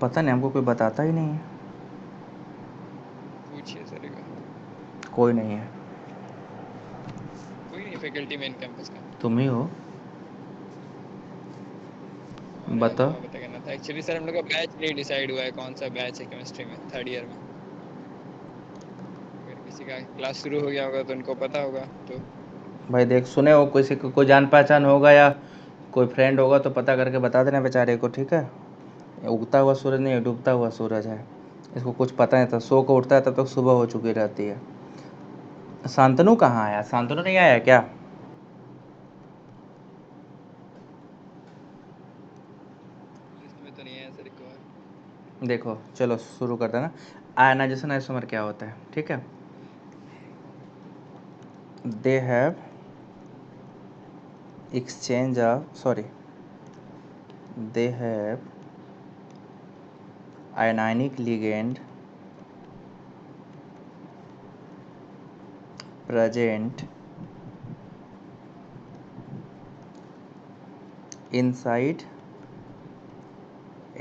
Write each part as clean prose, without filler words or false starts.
पता नहीं, हमको कोई बताता ही नहीं है। पूछिए सर का। कोई नहीं है। कोई नहीं फैकल्टी मेन कैंपस का। तुम ही हो। अरे यार बताओ। तुम्हें पता करना था एक्चुअली सर, हम लोग का बैच नहीं डिसाइड हुआ है कौन सा बैच है केमिस्ट्री में थर्ड ईयर में। अगर किसी का क्लास शुरू हो गया होगा तो उनको पता होगा तो। भाई देख, सुने हो किसी को, कोई जान पहचान होगा या कोई फ्रेंड होगा तो पता करके बता देना बेचारे को, ठीक है। ये उगता हुआ सूरज नहीं, डूबता हुआ सूरज है। इसको कुछ पता नहीं था, सो को उठता है तब तक सुबह हो चुकी रहती है। शांतनु कहाँ आया? शांतनु नहीं आया क्या? लिस्ट में तो नहीं है सर एक और। देखो चलो शुरू करते हैं ना। आयनाइजेशन आइसोमर क्या होता है, ठीक है। They have exchange of, sorry, they have ionic ligand present inside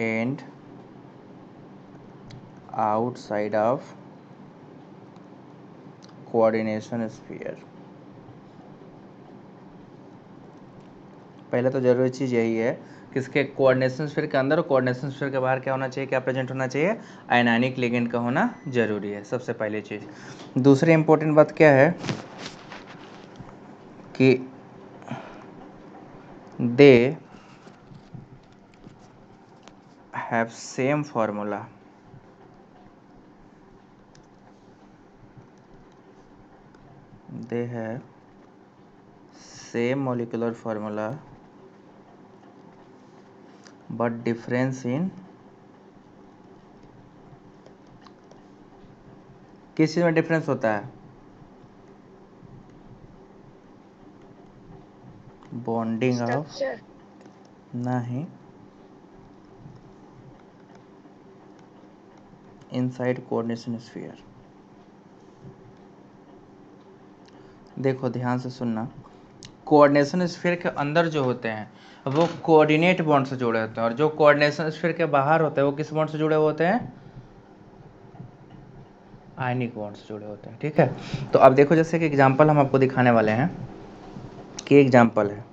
and outside of coordination sphere। पहले तो जरूरी चीज़ यही है कि इसके कोऑर्डिनेशन स्फीयर के अंदर और कोऑर्डिनेशन स्फीयर के बाहर क्या होना चाहिए, क्या प्रेजेंट होना चाहिए? आयनानिक लिगेंड का होना जरूरी है, सबसे पहली चीज़। दूसरी इंपॉर्टेंट बात क्या है कि they have same formula. They have same molecular formula but difference in किस चीज़ में डिफरेंस होता है? Bonding of, structure. नहीं, इनसाइड कोऑर्डिनेशन स्फीयर। देखो ध्यान से सुनना, कोऑर्डिनेशन स्फीयर के अंदर जो होते हैं वो कोऑर्डिनेट बॉन्ड से जुड़े होते हैं, और जो कोऑर्डिनेशन स्फीयर के बाहर होते हैं वो किस बॉन्ड से जुड़े हुए होते हैं? आयनिक बॉन्ड से जुड़े होते हैं, ठीक है। तो अब देखो, जैसे कि एग्जांपल हम आपको दिखाने वाले हैं कि एग्जांपल है,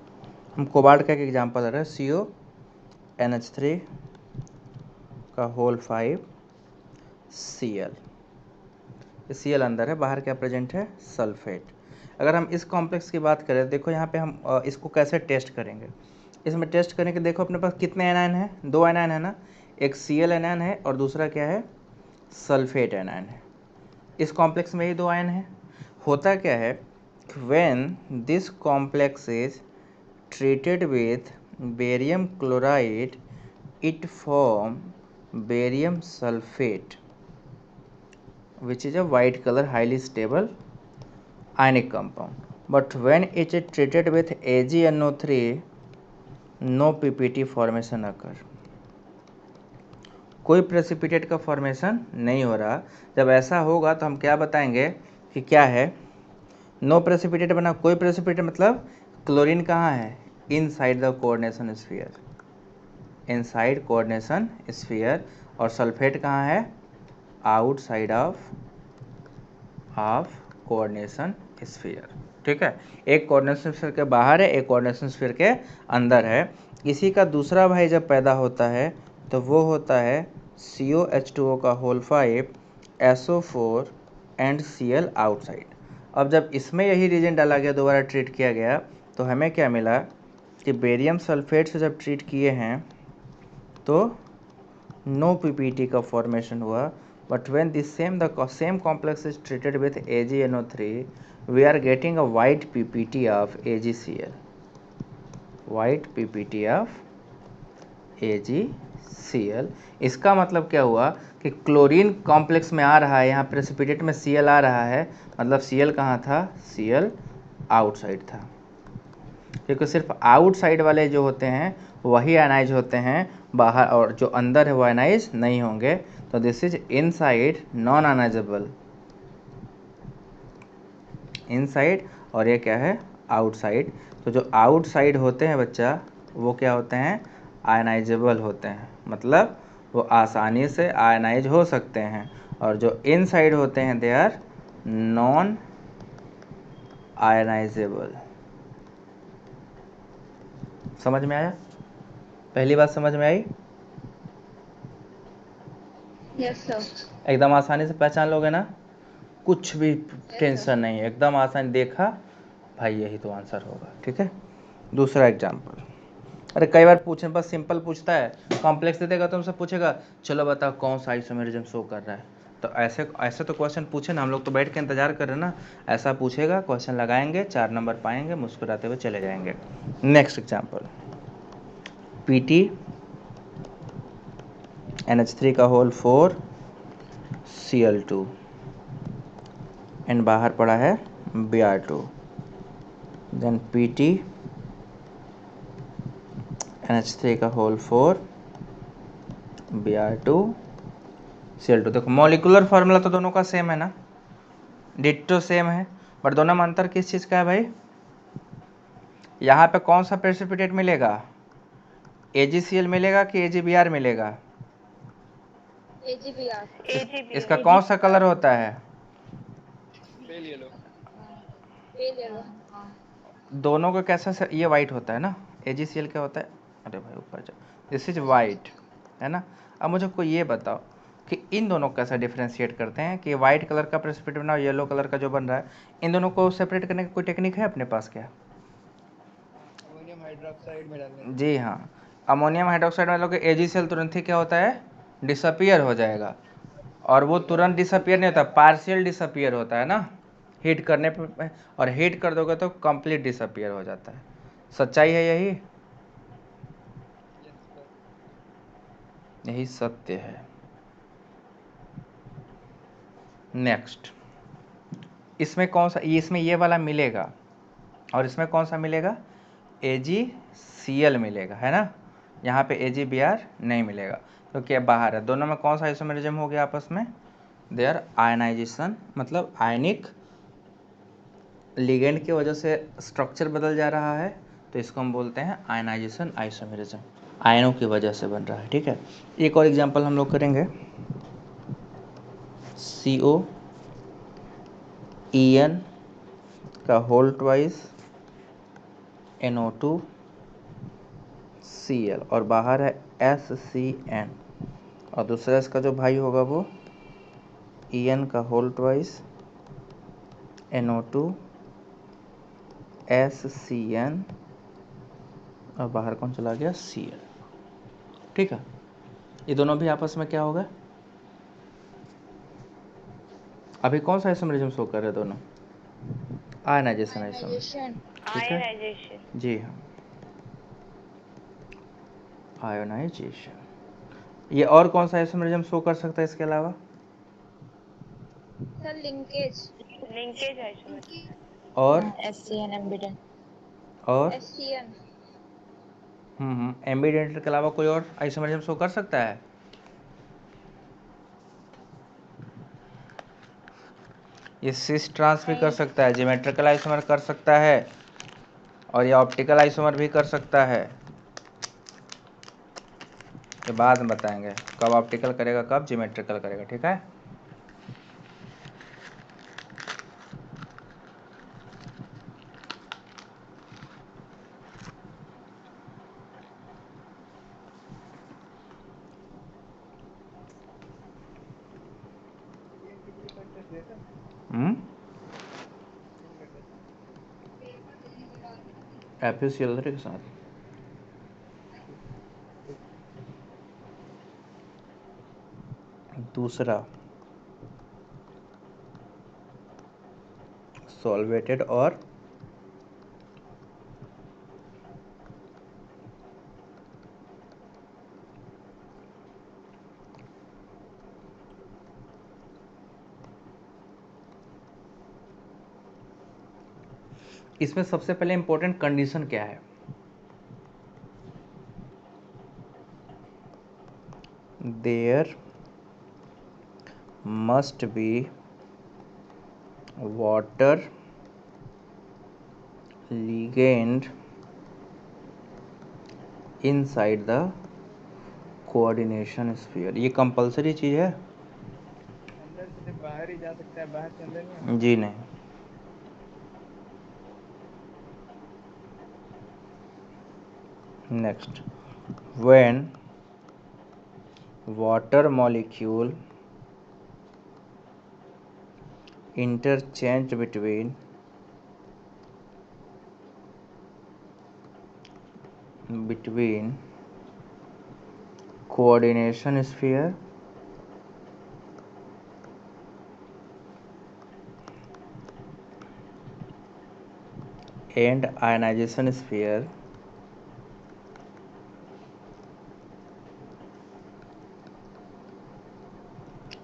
हम कोबाल्ट का एक एग्जांपल है रहा है CONH3 का होल 5 Cl। Cl अंदर है, बाहर क्या प्रेजेंट है? सल्फेट। अगर हम इस कॉम्प्लेक्स की बात करें, देखो यहाँ पे हम इसको कैसे टेस्ट करेंगे। इसमें टेस्ट करने के देखो अपने पास कितने एनायन है? 2 एनायन है ना। एक Cl एनायन है और दूसरा क्या है? सल्फेट एनायन है। इस कॉम्प्लेक्स में ही 2 आयन है। होता क्या है, when this complex is treated with barium chloride, it form barium sulfate, which is a white color highly stable ionic compound. But when it is treated with AgNO3, no PPT formation occur। कोई precipitate का formation नहीं हो रहा। जब ऐसा होगा तो हम क्या बताएंगे कि क्या है? नो प्रेसिपिटेट बना, कोई प्रेसिपिटेट मतलब क्लोरीन कहाँ है? Inside the coordination sphere, inside coordination sphere. और सल्फेट कहाँ है? आउटसाइड ऑफ कोऑर्डिनेशन स्फीयर, ठीक है। एक कोऑर्डिनेशन स्फीयर के बाहर है, एक कोऑर्डिनेशन स्फीयर के अंदर है। इसी का दूसरा भाई जब पैदा होता है तो वो होता है COH2O का whole 5 SO4 and Cl outside. अब जब इसमें यही रीजन डाला गया, दोबारा ट्रीट किया गया, तो हमें क्या मिला कि बेरियम सल्फेट से जब ट्रीट किए हैं तो नो PPT का फॉर्मेशन हुआ। But when this same complex is treated with AgNO3, we are getting a white PPT of AgCl, white PPT of AgCl। इसका मतलब क्या हुआ कि क्लोरीन कॉम्प्लेक्स में आ रहा है, यहाँ प्रेसिपिटेट में Cl आ रहा है, मतलब Cl कहाँ था? Cl आउटसाइड था, क्योंकि सिर्फ आउटसाइड वाले जो होते हैं वही आयनाइज होते हैं, बाहर और जो अंदर है वो आयनाइज नहीं होंगे। तो this is inside non ionizable, inside, और ये क्या है? आउटसाइड। तो जो आउटसाइड होते हैं बच्चा, वो क्या होते हैं? आयनाइजेबल होते हैं, मतलब वो आसानी से आयनाइज हो सकते हैं, और जो इनसाइड होते हैं दे आर नॉन आयनाइजेबल। समझ में आया? पहली बात समझ में आई? Yes sir. एकदम आसानी से पहचान लोगे ना, कुछ भी टेंशन नहीं है, एकदम आसानी। देखा भाई, यही तो आंसर होगा। ठीक है, दूसरा एग्जाम्पल। अरे कई बार पूछे, बस सिंपल पूछता है, कॉम्प्लेक्स दे देगा तो हमसे पूछेगा चलो बताओ कौन सा आइसोमेरिज्म शो कर रहा है। तो ऐसे ऐसे तो क्वेश्चन पूछे ना, हम लोग तो बैठ के इंतजार कर रहे हैं ना। ऐसा पूछेगा, क्वेश्चन लगाएंगे, 4 नंबर पाएंगे, मुस्कुराते हुए चले जाएंगे। नेक्स्ट एग्जाम्पल, PT NH3 का होल 4 Cl2 एंड बाहर पड़ा है Br2, देन PT NH3 का होल 4 Br2 Cl2। देखो मॉलिक्यूलर फार्मूला तो दोनों का सेम है ना, डिट्टो सेम है, बट दोनों में अंतर किस चीज़ का है भाई? यहाँ पे कौन सा प्रेसिपिटेट मिलेगा? AgCl मिलेगा कि AgBr मिलेगा? AgBr। इसका कौन सा कलर होता है? Pale yellow. दोनों का कैसा ये वाइट होता है ना, AgCl क्या होता है? अरे भाई ऊपर जाओ, दिस इज वाइट, है ना। अब मुझे कोई ये बताओ कि इन दोनों को कैसा डिफ्रेंशिएट करते हैं कि वाइट कलर का प्रेसिपिटेट बना और येलो कलर का जो बन रहा है, इन दोनों को सेपरेट करने की कोई टेक्निक है अपने पास क्या? अमोनियम हाइड्रोक्साइड में डालने। जी हाँ, अमोनियम हाइड्रोक्साइड में लोग AgCl तुरंत ही क्या होता है? डिसअपियर हो जाएगा। और वो तुरंत डिसअपियर नहीं होता, पार्शियल डिसअपियर होता है ना, हीट करने पे। और हीट कर दोगे तो कंप्लीट डिसअपियर हो जाता है। सच्चाई है यही, यस सर। यही सत्य है। नेक्स्ट, इसमें कौन सा, इसमें ये वाला मिलेगा और इसमें कौन सा मिलेगा? AgCl मिलेगा, है ना। यहाँ पे AgBr नहीं मिलेगा क्योंकि अब बाहर है। दोनों में कौन सा आइसोमेरिज्म हो गया आपस में? देयर आयनाइजेशन, मतलब आयनिक लिगेंड की वजह से स्ट्रक्चर बदल जा रहा है, तो इसको हम बोलते हैं आयनाइजेशन आइसोमेरिज्म। आयनों की वजह से बन रहा है। ठीक है, एक और एग्जांपल हम लोग करेंगे, COEn का होल ट्वाइस NO2Cl और बाहर है SCN, और दूसरा इसका जो भाई होगा वो En का होल ट्वाइस NO2SCN और बाहर कौन चला गया? Cl। ठीक है, ये दोनों भी आपस में क्या होगा? अभी कौन सा आइसोमेरिज्म शो कर रहे हैं दोनों? आयनाइजेशन आइसोमेर। ठीक है, जी हाँ, आयोनाइजेशन। ये और कौन सा आइसोमेरिज्म शो कर सकता है इसके अलावा? सर लिंकेज और SCN एम्बिडेंट और SCN। एम्बीडेंट के अलावा कोई और आइसोमेरिज्म शो कर सकता है? ये सिस ट्रांस भी कर सकता है, ज्योमेट्रिकल आइसोमर कर सकता है, और ये ऑप्टिकल आइसोमर भी कर सकता है। ये बाद में बताएंगे कब ऑप्टिकल करेगा, कब ज्योमेट्रिकल करेगा। ठीक है, FeCl के साथ। दूसरा, सॉल्वेटेड और इसमें सबसे पहले इंपॉर्टेंट कंडीशन क्या है? There must be water ligand inside the coordination sphere, ये कंपलसरी चीज़ है? अंदर से सिर्फ बाहर ही जा सकता है, बाहर से अंदर नहीं आ जी नहीं। Next, when water molecule interchange between coordination sphere and ionization sphere,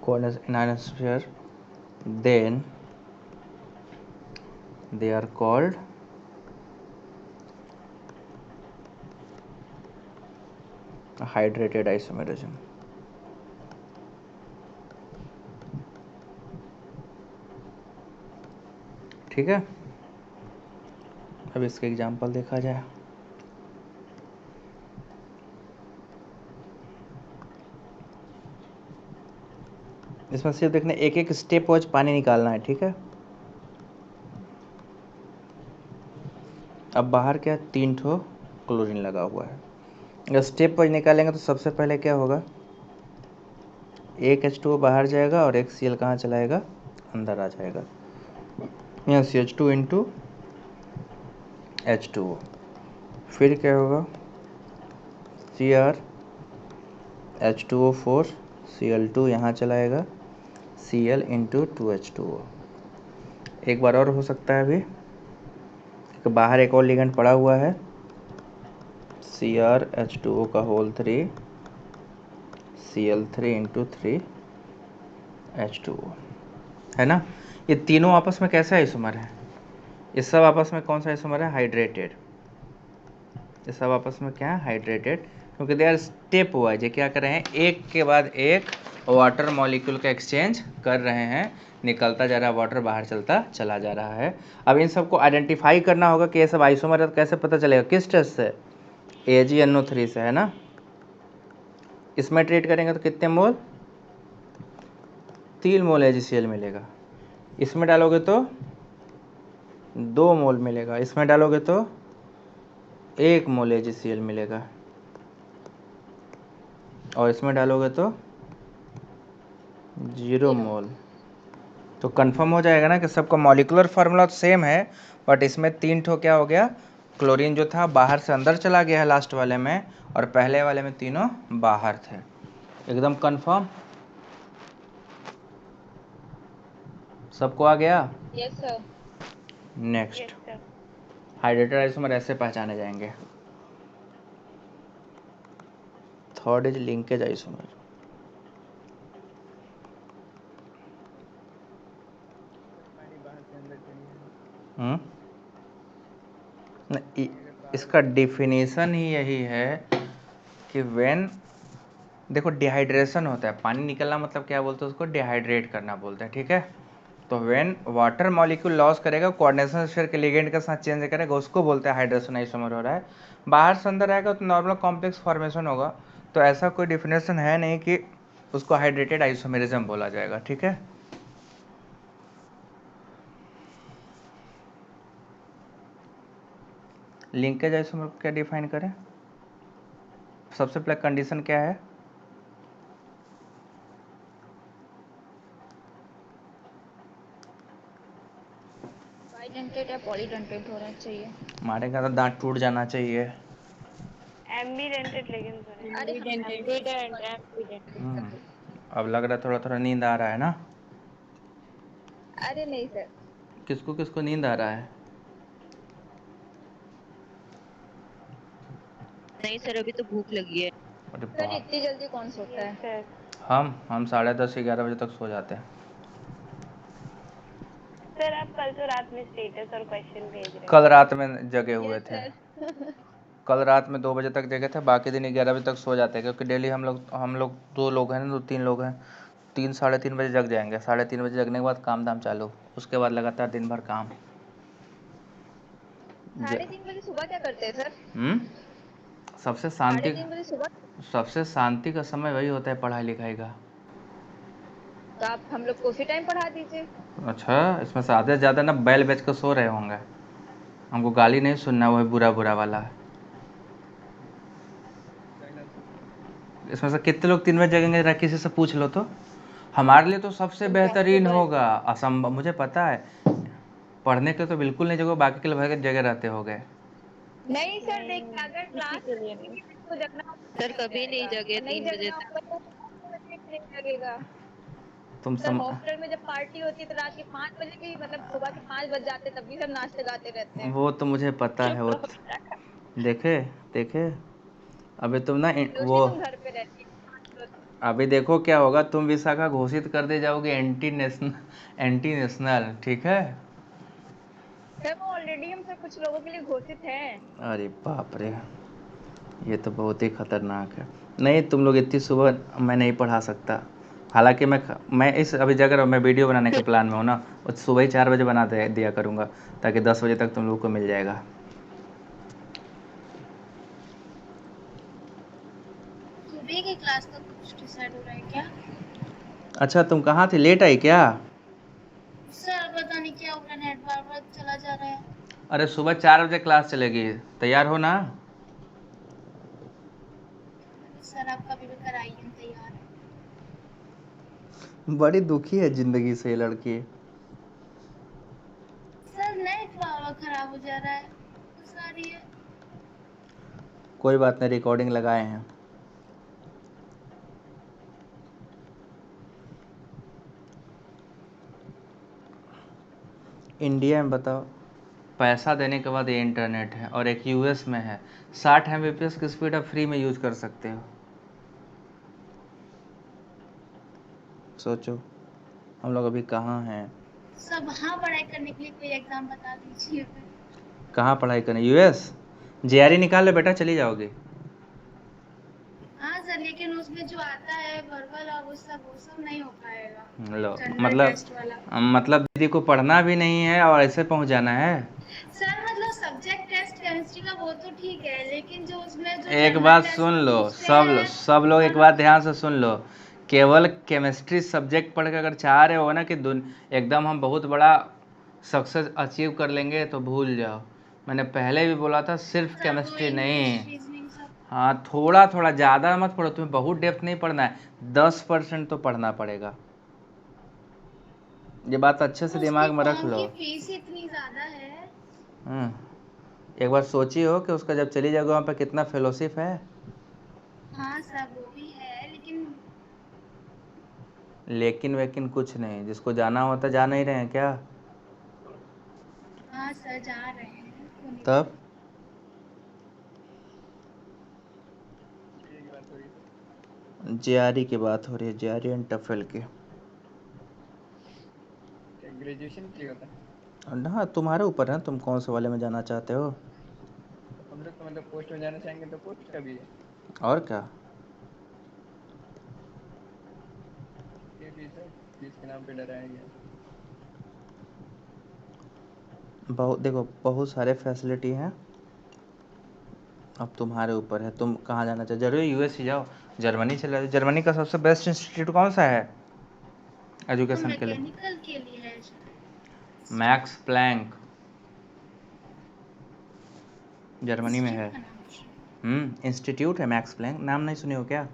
coordination ionization sphere, then they are called hydrated isomerism. ठीक है, अब इसका एग्जांपल देखा जाए। इसमें सिर्फ देखने एक एक स्टेप वाइज पानी निकालना है, ठीक है। अब बाहर क्या 3 ठो क्लोरीन लगा हुआ है, अगर स्टेप वाइज निकालेंगे तो सबसे पहले क्या होगा, एक H2O बाहर जाएगा और एक Cl कहाँ चलाएगा, अंदर आ जाएगा। यहाँ CH2 इंटू H2O, फिर क्या होगा, Cr H2O4 Cl2 यहाँ चलाएगा, Cl इंटू 2H2O। एक बार और हो सकता है अभी, क्योंकि बाहर एक और लिगेंड पड़ा हुआ है, Cr H2O का होल 3 Cl3 इंटू 3 H2O, है ना। ये तीनों आपस में कैसा आइसोमर है, ये सब आपस में कौन सा आइसोमर है, हाइड्रेटेड। ये सब आपस में क्या है, हाइड्रेटेड, क्योंकि दे आर स्टेप वाइज, ये क्या कर रहे हैं, एक के बाद एक वाटर मॉलिक्यूल का एक्सचेंज कर रहे हैं, निकलता जा रहा है वाटर, बाहर चलता चला जा रहा है। अब इन सबको आइडेंटिफाई करना होगा कि ये सब आइसोमर है, तो कैसे पता चलेगा, किस टेस्ट से, AgNO3 से, है ना। इसमें ट्रीट करेंगे तो कितने मोल, 3 मोल AgCl मिलेगा। इसमें डालोगे तो 2 मोल मिलेगा, इसमें डालोगे तो 1 मोल AgCl मिलेगा, और इसमें डालोगे तो 0 मोल। तो कंफर्म हो जाएगा ना कि सबका मॉलिक्यूलर फार्मूला तो सेम है, बट इसमें 3 ठो क्या हो गया, क्लोरीन जो था बाहर से अंदर चला गया है लास्ट वाले में, और पहले वाले में तीनों बाहर थे। एकदम कंफर्म, सबको आ गया। Yes, sir. Next, hydrated isomer ऐसे पहचाने जाएंगे। Third is linkage isomer. पानी बाहर से अंदर चली जाएगी। हम्म, इसका डिफिनीशन ही यही है कि व्हेन, देखो डिहाइड्रेशन होता है, पानी निकलना मतलब क्या बोलते हैं उसको, डिहाइड्रेट करना बोलते हैं, ठीक है। तो व्हेन वाटर मॉलिक्यूल लॉस करेगा, कोऑर्डिनेशन स्फीयर के लिगेंड के साथ चेंज करेगा, उसको बोलते हैं हाइड्रेशन आइसोमर हो रहा है। बाहर से अंदर आएगा तो नॉर्मल कॉम्प्लेक्स फॉर्मेशन होगा, तो ऐसा कोई डिफिनेशन है नहीं कि उसको हाइड्रेटेड आइसोमेरिज्म बोला जाएगा, ठीक है। लिंकेज आइसोमर को क्या डिफाइन करें, सबसे पहले कंडीशन क्या है, बाइडेंटेट या पॉलीडेंटेट होना चाहिए। मारेगा तो दांत टूट जाना चाहिए। एम्बीडेंटेड लेकिन सर अरे हम्म, अब लग रहा है थोड़ा थोड़ा नींद आ रहा है ना, अरे नहीं सर। किसको किसको नींद आ रहा है, नहीं सर, अभी तो भूख लगी है। अरे सर बाप, इतनी जल्दी कौन सोता है। सर। हम 10:30 11 बजे तक सो जाते हैं। सर आप कल तो रात में स्टेटस और क्वेश्चन भेज रहे कल थे। रात में जगे हुए यस थे, सर। कल रात में 2 बजे तक जगे थे, बाकी दिन 11 बजे तक सो जाते हैं, क्योंकि डेली हम लोग 2 लोग हैं ना, 2-3 लोग हैं, 3 3:30 बजे जग जाएंगे, 3:30 बजे जगने के बाद काम धाम चालू, उसके बाद लगातार दिन भर काम। 3:30 बजे सुबह क्या करते हैं सर। हम्म, सबसे शांति 3:30 बजे सुबह। सबसे शांति का समय वही होता है पढ़ाई लिखाई का। तो आप हम लोग को उसी टाइम पढ़ा दीजिए। अच्छा, इसमें से आधे से ज़्यादा ना बैल बेच कर सो रहे होंगे। हमको गाली नहीं सुनना, वो बुरा बुरा वाला। इसमें से कितने लोग 3 बजे जगेंगे, जरा किसी से पूछ लो तो। हमारे लिए तो सबसे बेहतरीन होगा। असंभव, मुझे पता है। पढ़ने के लिए तो बिल्कुल नहीं जगो, बाकी के लिए भर के जगह रहते हो गए। नहीं सर, नहीं, देखिए अगर किसी क्लास के लिए नहीं। तो जगना होगा, सर नहीं कभी नहीं जाएगा, जगे नहीं 3 बजे जगना तक। होगा तो 5 बजे भी नहीं जगेगा। तुम सर सम हॉस्टल में जब पार्टी होती है तो रात के 5 बजे भी, मतलब सुबह के 5 बज जाते तब भी सब नाचते गाते रहते हैं। वो तो मुझे पता है, चुप वो रहो बेटा। देखे देखे। अभी तुम ना रोशनी वो तुम घर पे रहती है। अभी देखो क्या होगा, तुम विशाखा घोषित कर दे जाओगे एंटी नेशनल, ठीक है। सर वो ऑलरेडी हम सब कुछ लोगों के लिए घोषित है। अरे बाप रे, ये तो बहुत ही खतरनाक है। नहीं, तुम लोग इतनी सुबह मैं नहीं पढ़ा सकता। हालांकि मैं इस अभी जगह मैं वीडियो बनाने के प्लान में हूँ ना, वो सुबह ही 4 बजे बना दिया करूँगा, ताकि 10 बजे तक तुम लोग को मिल जाएगा। सुबह की क्लास का कुछ डिसाइड हो रहा है क्या? अच्छा, तुम कहाँ थी, लेट आई क्या? सर पता नहीं क्या हो रहा है, नेट बार बार चला जा रहा है। अरे सुबह 4 बजे क्लास चलेगी, तैयार हो ना। सर आप कभी भी कराइए, हम तैयार हैं। बड़ी दुखी है जिंदगी से ये लड़की। सर नेट बार खराब हो जा रहा है, तो सारी है। कोई बात नहीं, रिकॉर्डिंग लगाए हैं। इंडिया में बताओ, पैसा देने के बाद ये इंटरनेट है, और एक यूएस में है। 60 Mbps की स्पीड आप फ्री में यूज कर सकते हो। सोचो, हम लोग अभी कहाँ हैं। सब वहाँ पढ़ाई करने के लिए कोई एग्जाम बता दीजिए फिर। कहाँ पढ़ाई करने, यूएस? जेआरई निकाल ले बेटा, चली जाओगे। हाँ सर, लेकिन उसमें जो आता है वर्बल और वो सब नहीं हो पाएगा। लो, जनरल टेस्ट वाला। मतलब दीदी को पढ़ना भी नहीं है और ऐसे पहुंच जाना है। सर मतलब सब्जेक्ट टेस्ट केमिस्ट्री का वो तो ठीक है, लेकिन जो उसमें जो एक जनरल बात टेस्ट सुन में लो, पूछते हैं सब लोग एक बात ध्यान से सुन लो। केवल केमिस्ट्री सब्जेक्ट पढ़ के अगर चाह रहे हो ना कि एकदम हम बहुत बड़ा सक्सेस अचीव कर लेंगे, तो भूल जाओ। मैंने पहले भी बोला था, सिर्फ सर वो केमिस्ट्री इंग्लिश नहीं। रीजनिंग सब। हाँ, थोड़ा थोड़ा, ज़्यादा मत पढ़ो, तुम्हें बहुत डेप्थ नहीं पढ़ना है। 10% तो पढ़ना पड़ेगा। ये बात अच्छे से उसकी दिमाग में रख फॉर्म लो। की फीस इतनी ज्यादा है। एक बार सोची हो कि उसका जब चली जाओगे वहाँ पे कितना फेलोशिप है। हाँ सर वो भी है, लेकिन वेकिन कुछ नहीं, जिसको जाना होता जा नहीं रहे हैं क्या? हाँ सर जा रहे हैं, क्यों नहीं तब जाएंगे। जेआरई की बात हो रही है, जेआरई एंड टफेल की। ग्रेजुएशन के लिए होता है। हाँ, तुम्हारे ऊपर है, तुम कौन से वाले में जाना चाहते हो। हम लोग तो मतलब पोस्ट में जाना चाहेंगे तो पोस्ट का भी है। और क्या। ये भी सर फीस के नाम पे डराएंगे। देखो, बहुत सारे फैसिलिटी हैं। अब तुम्हारे ऊपर है, तुम कहाँ जाना चाहते। जरूरी यूएस ही जाओ, जर्मनी चले जाओ। जर्मनी का सबसे बेस्ट इंस्टीट्यूट कौन सा है तो एजुकेशन के लिए? मैकेनिकल के लिए है शायद। मैक्स प्लैंक, जर्मनी में है। इंस्टीट्यूट का नाम पूछ इंस्टीट्यूट है मैक्स प्लैंक, नाम नहीं सुने हो क्या?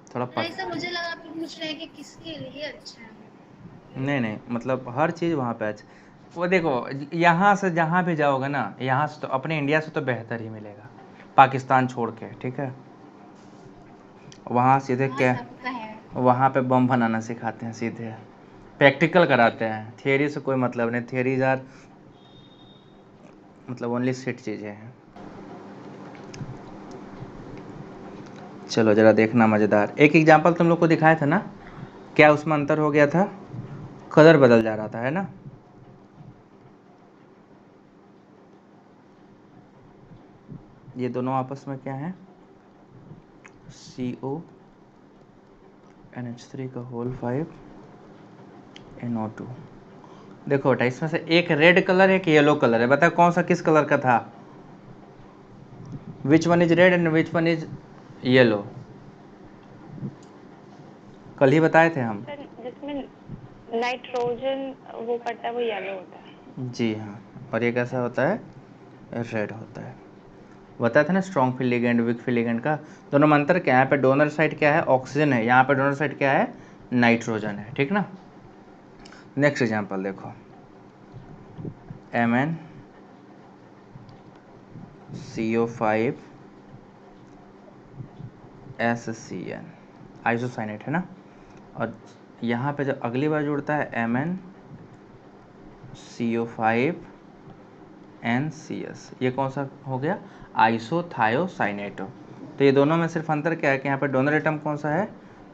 थोड़ा रहे। नहीं सर, मुझे लगा आप पूछ रहे हैं कि किसके लिए अच्छा है। नहीं नहीं, मतलब हर चीज़ वहाँ पे अच्छा। वो देखो, यहाँ से जहाँ भी जाओगे ना, यहाँ से तो अपने इंडिया से तो बेहतर ही मिलेगा, पाकिस्तान छोड़ के, ठीक है। वहाँ सीधे हाँ क्या, सर वो तो है। वहाँ पे बम बनाना सिखाते हैं, सीधे प्रैक्टिकल कराते हैं। थियरी से कोई मतलब नहीं, थियरीज आर मतलब ओनली सेट चीज़ें हैं। चलो ज़रा देखना मज़ेदार, एक एग्जांपल तुम लोग को दिखाया था ना, क्या उसमें अंतर हो गया था? कलर बदल जा रहा था, है ना। ये दोनों आपस में क्या है, CONH3 का होल 5 NO2। देखो बेटा, इसमें से एक रेड कलर है, एक येलो कलर है, बताओ कौन सा किस कलर का था? Which one is red and which one is yellow? कल ही बताए थे हम। सर जिसमें नाइट्रोजन वो पड़ता है वो येलो होता है। जी हाँ, और ये कैसा होता है? रेड होता है। बताया था ना strong field ligand, weak field ligand का। दोनों में अंतर क्या है? यहाँ पे डोनर साइड क्या है? ऑक्सीजन है। यहाँ पे डोनर साइड क्या है? नाइट्रोजन है। ठीक ना। नेक्स्ट एग्जांपल देखो, Mn CO5 SCN आइसोसाइनेट है ना। और यहाँ पे जब अगली बार जुड़ता है Mn CO5 NCS, ये कौन सा हो गया? आइसोथायोसाइनेटो। तो ये दोनों में सिर्फ अंतर क्या है कि यहाँ पे डोनर एटम कौन सा है?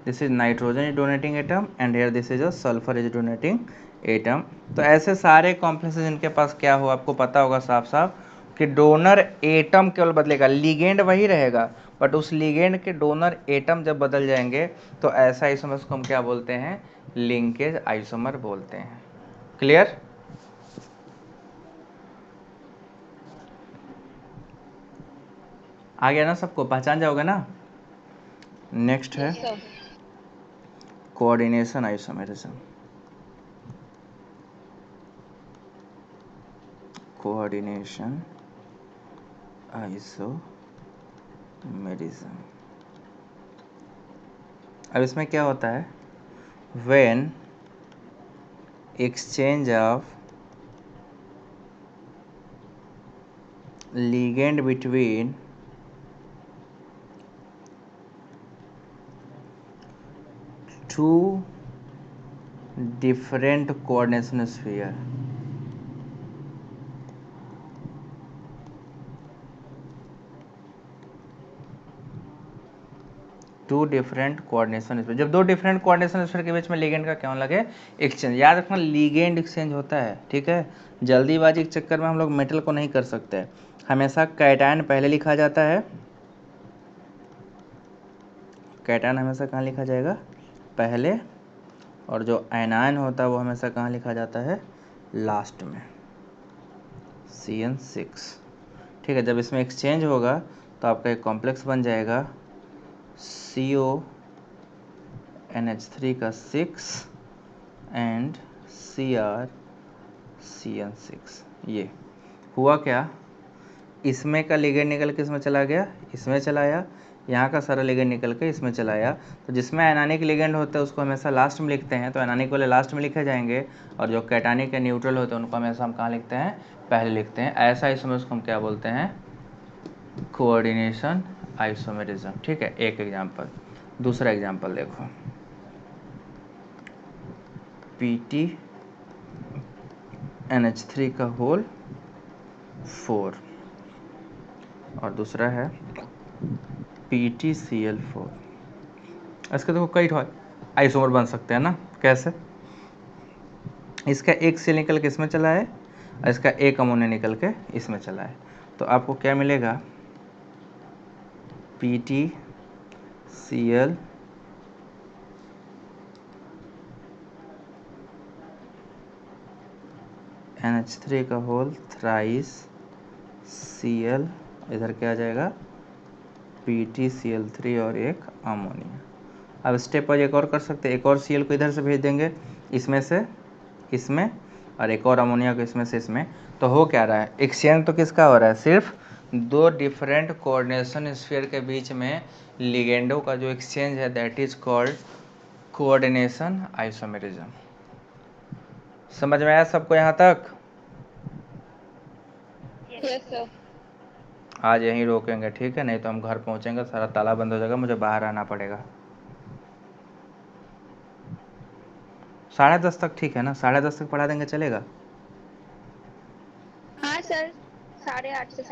This is nitrogen is donating atom and here this is a sulphur is donating atom. तो ऐसे सारे कॉम्प्लेक्सेस इनके पास क्या हो, आपको पता होगा साफ साफ कि डोनर एटम केवल बदलेगा, लिगेंड वही रहेगा, बट उस लिगेंड के डोनर एटम जब बदल जाएंगे तो ऐसा आइसोमर्स को हम क्या बोलते हैं? लिंकेज आइसोमर बोलते हैं। क्लियर? आ गया ना सबको? पहचान जाओगे ना। नेक्स्ट है Yes, sir. Coordination isomerism. Coordination isomerism. अब इसमें क्या होता है? When exchange of ligand between two different coordination sphere, two different coordination sphere. जब दो डिफरेंट कोऑर्डिनेशन स्फीयर के बीच में लिगेंड का क्या लगे? एक्सचेंज। याद रखना लिगेंड एक्सचेंज होता है। ठीक है, जल्दीबाजी के चक्कर में हम लोग मेटल को नहीं कर सकते। हमेशा कैटायन पहले लिखा जाता है। कैटायन हमेशा कहाँ लिखा जाएगा? पहले। और जो आयनायन होता है वो हमेशा कहाँ लिखा जाता है? लास्ट में, CN6। ठीक है, जब इसमें एक्सचेंज होगा तो आपका एक कॉम्प्लेक्स बन जाएगा CONH3 का 6 एंड CrCN6। ये हुआ क्या? इसमें का लिगेंड निकल के इसमें चला गया, इसमें चला आया, यहाँ का सारा लिगेंड निकल के इसमें चला आया। तो जिसमें आयनानिक लिगेंड होता है उसको हमेशा लास्ट में लिखते हैं, तो आयनानिक वाले लास्ट में लिखे जाएंगे, और जो कैटानिक या न्यूट्रल होते हैं उनको हमेशा हम कहाँ लिखते हैं? पहले लिखते हैं। ऐसा आइसोमर्स को हम क्या बोलते हैं? Coordination isomerism. ठीक है, एक एग्जांपल। दूसरा एग्जांपल देखो, PTNH3 का होल 4 और दूसरा है PTCl4। इसके देखो कई आइसोमर बन सकते हैं ना। कैसे? इसका एक सेल निकल के इसमें चला है और इसका एक अमोनिया निकल के इसमें चला है, तो आपको क्या मिलेगा? PTCl NH3 का होल थ्राइस Cl, इधर क्या आ जाएगा? PTCl3 और एक अमोनिया। अब स्टेप वाइज एक और कर सकते हैं, एक और Cl को इधर से भेज देंगे इसमें से इसमें, और एक और अमोनिया को इसमें से इसमें। तो हो क्या रहा है? एक्सचेंज तो किसका हो रहा है? सिर्फ दो डिफरेंट कोऑर्डिनेशन स्फीयर के बीच में लिगेंडों का जो एक्सचेंज है, that is called coordination isomerism. समझ में आया सबको यहाँ तक? Yes, sir. आज यहीं रोकेंगे, ठीक है, नहीं तो हम घर पहुँचेंगे सारा ताला बंद हो जाएगा, मुझे बाहर आना पड़ेगा। 10:30 तक ठीक है ना? 10:30 तक पढ़ा देंगे, चलेगा? हाँ सर, 8:30 से